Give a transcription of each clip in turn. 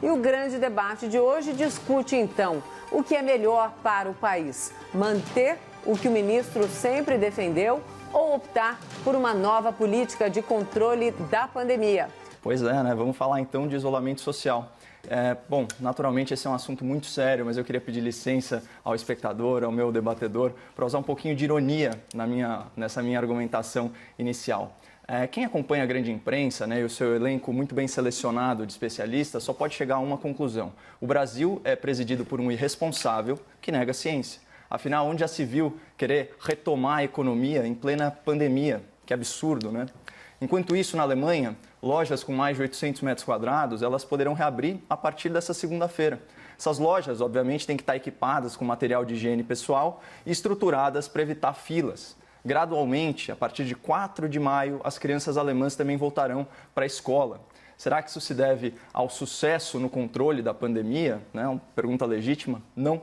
E o grande debate de hoje discute, então, o que é melhor para o país: manter o que o ministro sempre defendeu ou optar por uma nova política de controle da pandemia? Pois é, né? Vamos falar então de isolamento social. Bom, naturalmente esse é um assunto muito sério, mas eu queria pedir licença ao espectador, ao meu debatedor, para usar um pouquinho de ironia nessa minha argumentação inicial. Quem acompanha a grande imprensa, né, e o seu elenco muito bem selecionado de especialistas só pode chegar a uma conclusão: o Brasil é presidido por um irresponsável que nega a ciência. Afinal, onde já se viu querer retomar a economia em plena pandemia? Que absurdo, né? Enquanto isso, na Alemanha, lojas com mais de 800 metros quadrados, elas poderão reabrir a partir dessa segunda-feira. Essas lojas, obviamente, têm que estar equipadas com material de higiene pessoal e estruturadas para evitar filas. Gradualmente, a partir de 4 de maio, as crianças alemãs também voltarão para a escola. Será que isso se deve ao sucesso no controle da pandemia? Uma pergunta legítima? Não.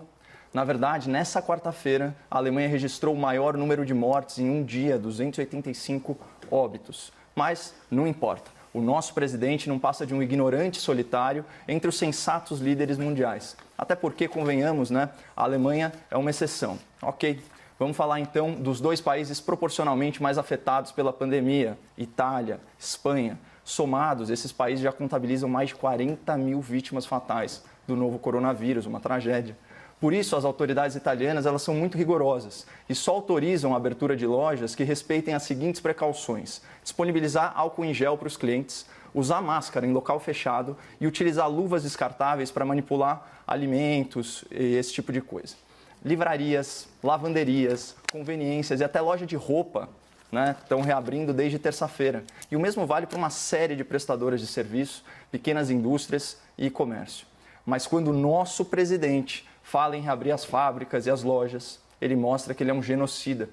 Na verdade, nessa quarta-feira, a Alemanha registrou o maior número de mortes em um dia, 285 óbitos. Mas não importa. O nosso presidente não passa de um ignorante solitário entre os sensatos líderes mundiais. Até porque, convenhamos, né, a Alemanha é uma exceção. Ok. Vamos falar então dos dois países proporcionalmente mais afetados pela pandemia: Itália, Espanha. Somados, esses países já contabilizam mais de 40 mil vítimas fatais do novo coronavírus, uma tragédia. Por isso, as autoridades italianas elas são muito rigorosas e só autorizam a abertura de lojas que respeitem as seguintes precauções: disponibilizar álcool em gel para os clientes, usar máscara em local fechado e utilizar luvas descartáveis para manipular alimentos e esse tipo de coisa. Livrarias, lavanderias, conveniências e até loja de roupa, né, estão reabrindo desde terça-feira. E o mesmo vale para uma série de prestadoras de serviço, pequenas indústrias e comércio. Mas quando o nosso presidente fala em reabrir as fábricas e as lojas, ele mostra que ele é um genocida.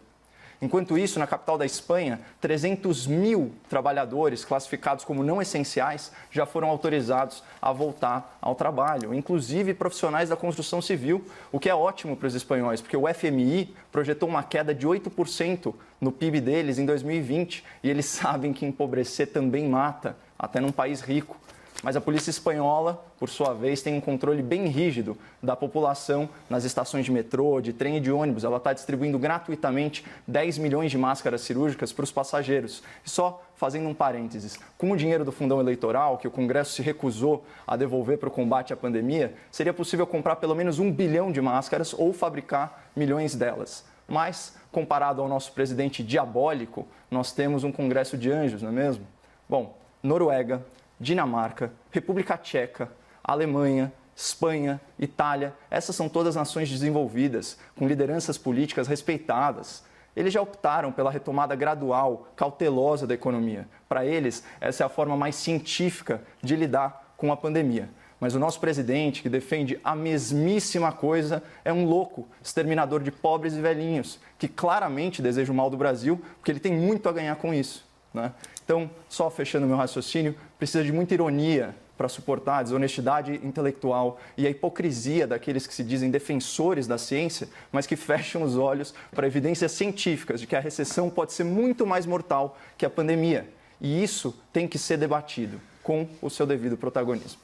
Enquanto isso, na capital da Espanha, 300 mil trabalhadores classificados como não essenciais já foram autorizados a voltar ao trabalho, inclusive profissionais da construção civil, o que é ótimo para os espanhóis, porque o FMI projetou uma queda de 8% no PIB deles em 2020 e eles sabem que empobrecer também mata, até num país rico. Mas a polícia espanhola, por sua vez, tem um controle bem rígido da população nas estações de metrô, de trem e de ônibus. Ela está distribuindo gratuitamente 10 milhões de máscaras cirúrgicas para os passageiros. E só fazendo um parênteses, com o dinheiro do fundão eleitoral, que o Congresso se recusou a devolver para o combate à pandemia, seria possível comprar pelo menos 1 bilhão de máscaras ou fabricar milhões delas. Mas, comparado ao nosso presidente diabólico, nós temos um Congresso de anjos, não é mesmo? Bom, Noruega, Dinamarca, República Tcheca, Alemanha, Espanha, Itália, essas são todas nações desenvolvidas, com lideranças políticas respeitadas. Eles já optaram pela retomada gradual, cautelosa da economia. Para eles, essa é a forma mais científica de lidar com a pandemia. Mas o nosso presidente, que defende a mesmíssima coisa, é um louco, exterminador de pobres e velhinhos, que claramente deseja o mal do Brasil, porque ele tem muito a ganhar com isso, né? Então, só fechando meu raciocínio, precisa de muita ironia para suportar a desonestidade intelectual e a hipocrisia daqueles que se dizem defensores da ciência, mas que fecham os olhos para evidências científicas de que a recessão pode ser muito mais mortal que a pandemia. E isso tem que ser debatido com o seu devido protagonismo.